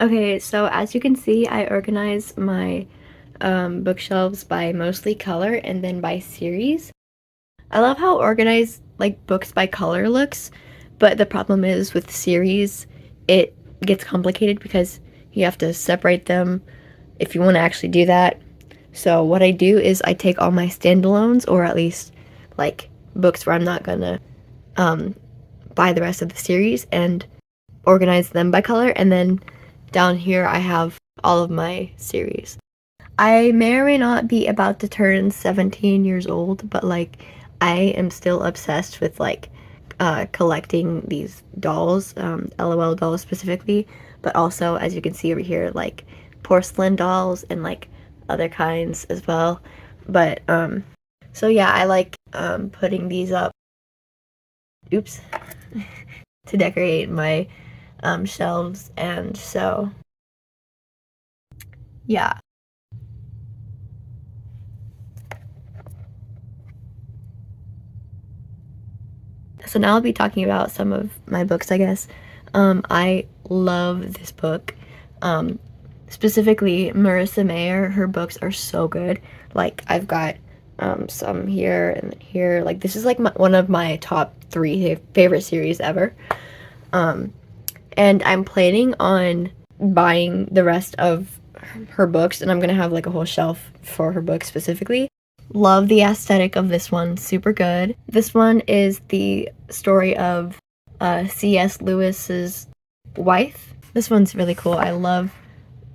Okay, so as you can see, I organize my bookshelves by mostly color and then by series. I love how organized like books by color looks, but the problem is with series, it gets complicated because you have to separate them if you want to actually do that. So what I do is I take all my standalones, or at least like books where I'm not gonna um, buy the rest of the series, and organize them by color, and then down here I have all of my series. I may or may not be about to turn 17 years old, but like I am still obsessed with like collecting these dolls, LOL dolls specifically, but also as you can see over here, like porcelain dolls and like other kinds as well. But so yeah, I like putting these up, oops, to decorate my shelves, and so yeah. So now I'll be talking about some of my books, I guess. I love this book. Um, Specifically, Marissa Mayer, her books are so good. Like, I've got some here and here. Like, this is like one of my top three favorite series ever. Um, and I'm planning on buying the rest of her books, and I'm gonna have like a whole shelf for her books specifically. Love the aesthetic of this one, super good. This one is the story of C.S. Lewis's wife. This one's really cool. I love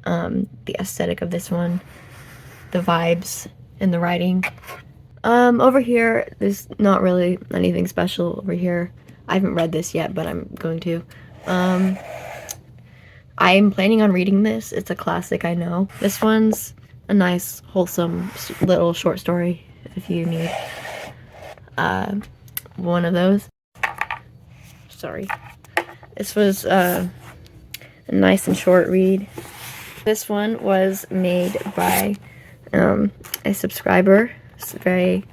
the aesthetic of this one, the vibes and the writing. Over here, there's not really anything special over here. I haven't read this yet, but I'm going to. I'm planning on reading this. It's a classic, I know. This one's a nice, wholesome little short story if you need one of those. Sorry. This was a nice and short read. This one was made by a subscriber. It's very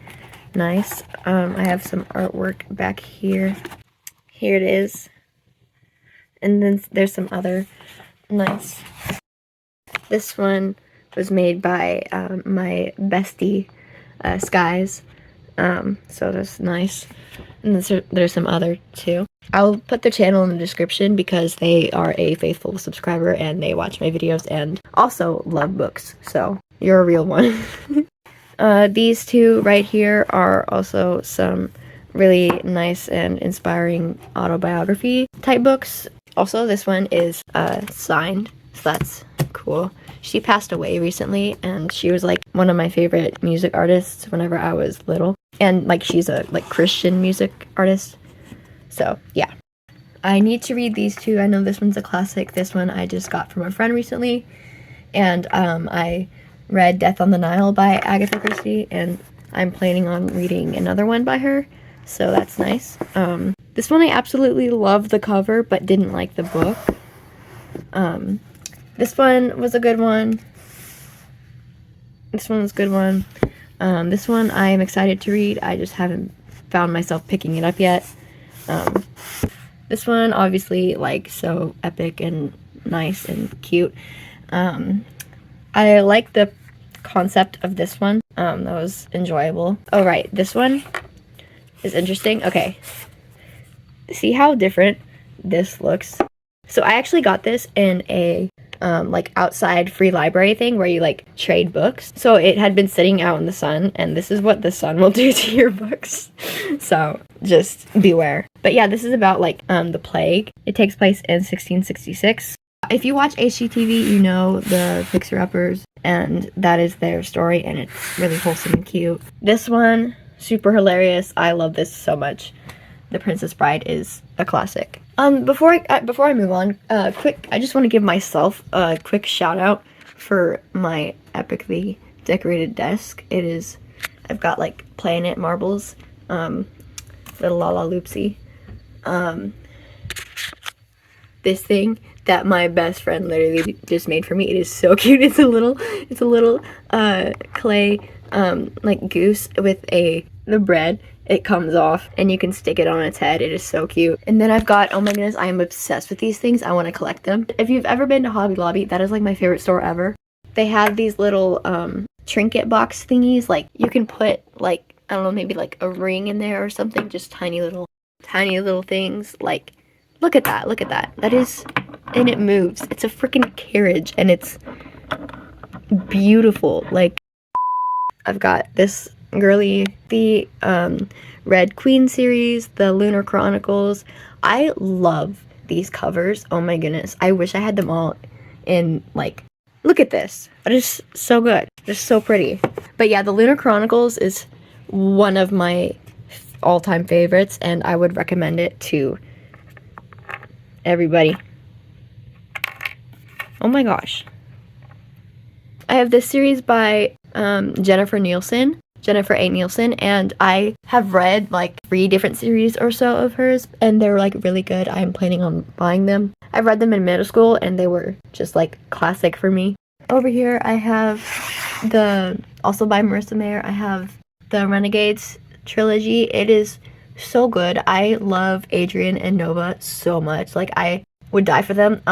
nice. I have some artwork back here. Here it is. And then there's some other nice. This one was made by my bestie, Skies. So that's nice. And there's some other too. I'll put their channel in the description because they are a faithful subscriber and they watch my videos and also love books. So you're a real one. These two right here are also some really nice and inspiring autobiography type books. Also, this one is signed, so that's cool. She passed away recently, and she was like one of my favorite music artists whenever I was little. And like she's a like Christian music artist. So yeah. I need to read these two. I know this one's a classic. This one I just got from a friend recently. And I read Death on the Nile by Agatha Christie, and I'm planning on reading another one by her. So that's nice. This one I absolutely love the cover, but didn't like the book. This one was a good one. This one was a good one. This one I am excited to read. I just haven't found myself picking it up yet. This one, obviously, like, so epic and nice and cute. I like the concept of this one. That was enjoyable. Oh, right. This one is interesting. Okay. See how different this looks? So I actually got this in a like outside free library thing where you like trade books. So it had been sitting out in the sun, and this is what the sun will do to your books. So just beware. But yeah, this is about like the plague. It takes place in 1666. If you watch HGTV, you know the Fixer Uppers, and that is their story, and it's really wholesome and cute. This one, super hilarious. I love this so much. The Princess Bride is a classic. Before I move on, I just want to give myself a quick shout out for my epically decorated desk. I've got like planet marbles, little Lala Loopsy. This thing that my best friend literally just made for me. It is so cute. It's a little clay like goose with the bread it comes off and you can stick it on its head. It is so cute. And then I've got, oh my goodness, I am obsessed with these things. I want to collect them. If you've ever been to Hobby Lobby, that is like my favorite store ever. They have these little trinket box thingies. Like you can put like, I don't know, maybe like a ring in there or something. Just tiny little things. Like, look at that. Look at that. That is, and it moves. It's a freaking carriage and it's beautiful. Like, I've got this girly, the Red Queen series, the Lunar Chronicles. I love these covers. Oh my goodness. I wish I had them all in, like, look at this. It is so good. Just so pretty. But yeah, the Lunar Chronicles is one of my all-time favorites, and I would recommend it to everybody. Oh my gosh. I have this series by Jennifer A. Nielsen, and I have read like 3 different series or so of hers, and they're like really good. I'm planning on buying them. I've read them in middle school, and they were just like classic for me. Over here, I have also by Marissa Mayer, I have the Renegades trilogy. It is so good. I love Adrian and Nova so much. Like, I would die for them.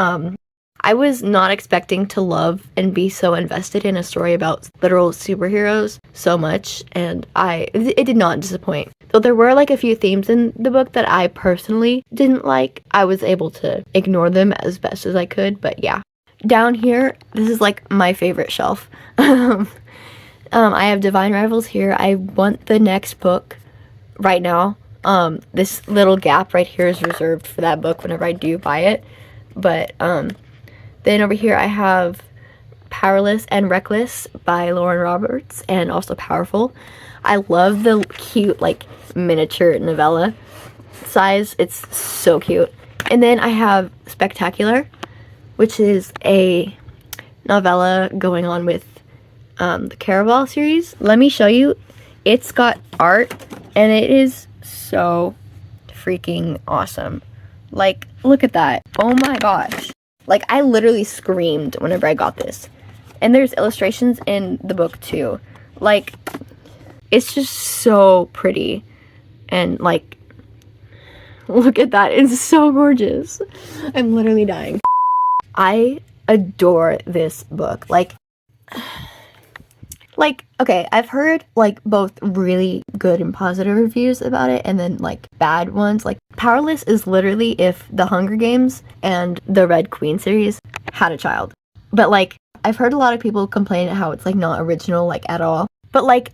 I was not expecting to love and be so invested in a story about literal superheroes so much, and it did not disappoint. Though there were like a few themes in the book that I personally didn't like, I was able to ignore them as best as I could. But yeah. Down here, this is like my favorite shelf. I have Divine Rivals here. I want the next book right now. This little gap right here is reserved for that book whenever I do buy it. But then over here I have Powerless and Reckless by Lauren Roberts, and also Powerful. I love the cute like miniature novella size. It's so cute. And then I have Spectacular, which is a novella going on with the Caraval series. Let me show you. It's got art, and it is so freaking awesome. Like, look at that. Oh my gosh. Like, I literally screamed whenever I got this. And there's illustrations in the book too. Like, it's just so pretty. And like, look at that. It's so gorgeous. I'm literally dying. I adore this book. Like, okay, I've heard like both really good and positive reviews about it, and then like bad ones. Like, Powerless is literally if the Hunger Games and the Red Queen series had a child. But like, I've heard a lot of people complain how it's like not original, like at all. But like,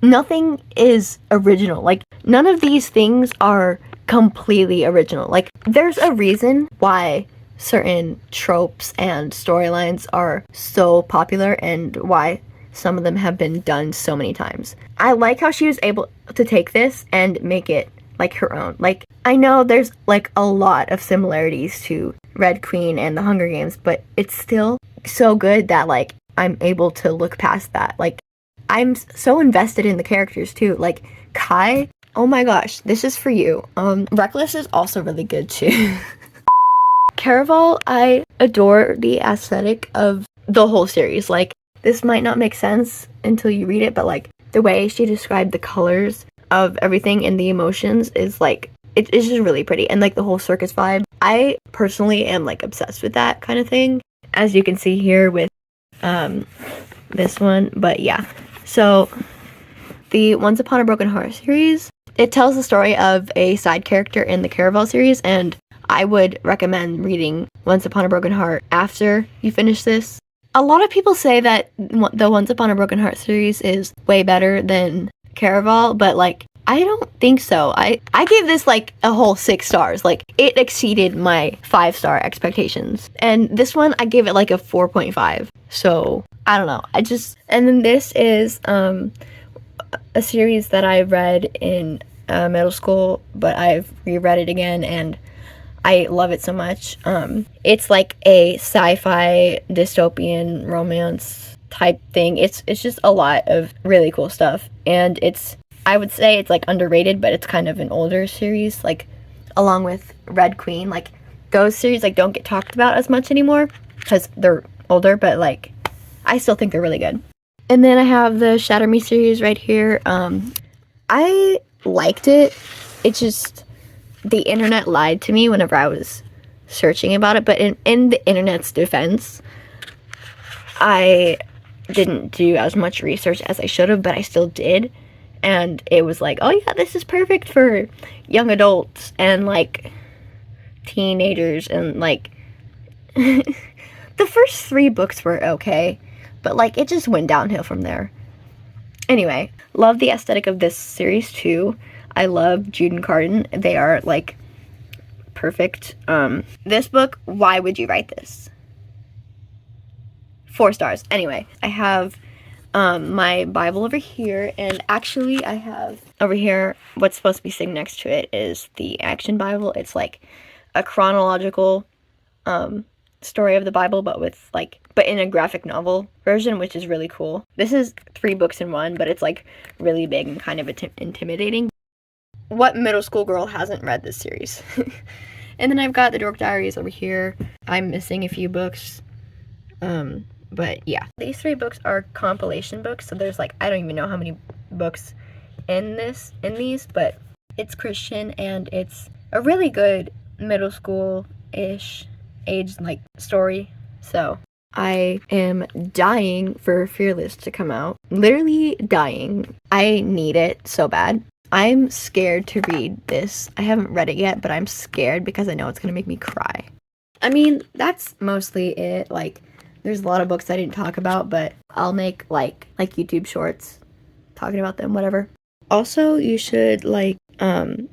nothing is original. Like, none of these things are completely original. Like, there's a reason why certain tropes and storylines are so popular and why some of them have been done so many times. I like how she was able to take this and make it like her own. Like, I know there's like a lot of similarities to Red Queen and the Hunger Games, but it's still so good that like I'm able to look past that. Like, I'm so invested in the characters too. Like, Kai, oh my gosh, this is for you. Reckless is also really good too. Caraval, I adore the aesthetic of the whole series. Like, this might not make sense until you read it, but like the way she described the colors of everything and the emotions is like, it's just really pretty. And like the whole circus vibe, I personally am like obsessed with that kind of thing, as you can see here with this one. But yeah, so the Once Upon a Broken Heart series, it tells the story of a side character in the Caraval series, and I would recommend reading Once Upon a Broken Heart after you finish this. A lot of people say that the Once Upon a Broken Heart series is way better than Caraval, but like, I don't think so. I gave this like a whole 6 stars. Like, it exceeded my 5-star expectations. And this one, I gave it like a 4.5. So, I don't know. And then this is a series that I read in middle school, but I've reread it again, and I love it so much. It's like a sci-fi dystopian romance type thing. It's just a lot of really cool stuff, and I would say it's like underrated, but it's kind of an older series, like along with Red Queen. Like, those series like don't get talked about as much anymore because they're older, but like I still think they're really good. And then I have the Shatter Me series right here. I liked it. It just, the internet lied to me whenever I was searching about it. But in the internet's defense, I didn't do as much research as I should have, but I still did. And it was like, oh yeah, this is perfect for young adults and like teenagers. And like, the first 3 books were okay, but like it just went downhill from there. Anyway, love the aesthetic of this series too. I love Jude and Carden. They are like perfect. This book, why would you write this? 4 stars. Anyway, I have my Bible over here, and actually I have over here what's supposed to be sitting next to it is the Action Bible. It's like a chronological story of the Bible, but in a graphic novel version, which is really cool. This is 3 books in one, but it's like really big and kind of intimidating. What middle school girl hasn't read this series? And then I've got the Dork Diaries over here. I'm missing a few books. But yeah, these 3 books are compilation books, so there's like, I don't even know how many books in these, but it's Christian, and it's a really good middle school-ish age like story. So I am dying for Fearless to come out. Literally dying. I need it so bad. I'm scared to read this. I haven't read it yet, but I'm scared because I know it's gonna make me cry. I mean, that's mostly it. Like, there's a lot of books I didn't talk about, but I'll make like YouTube shorts talking about them, whatever. Also, you should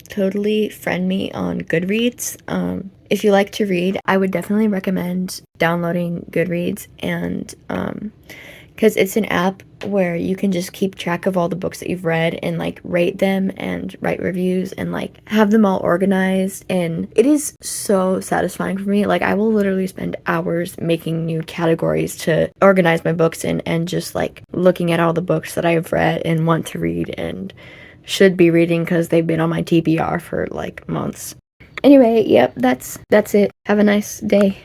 totally friend me on Goodreads. If you like to read, I would definitely recommend downloading Goodreads, and because it's an app where you can just keep track of all the books that you've read and like rate them and write reviews and like have them all organized. And it is so satisfying for me. Like, I will literally spend hours making new categories to organize my books and just like looking at all the books that I've read and want to read and should be reading because they've been on my TBR for like months. Anyway, yep, that's it. Have a nice day.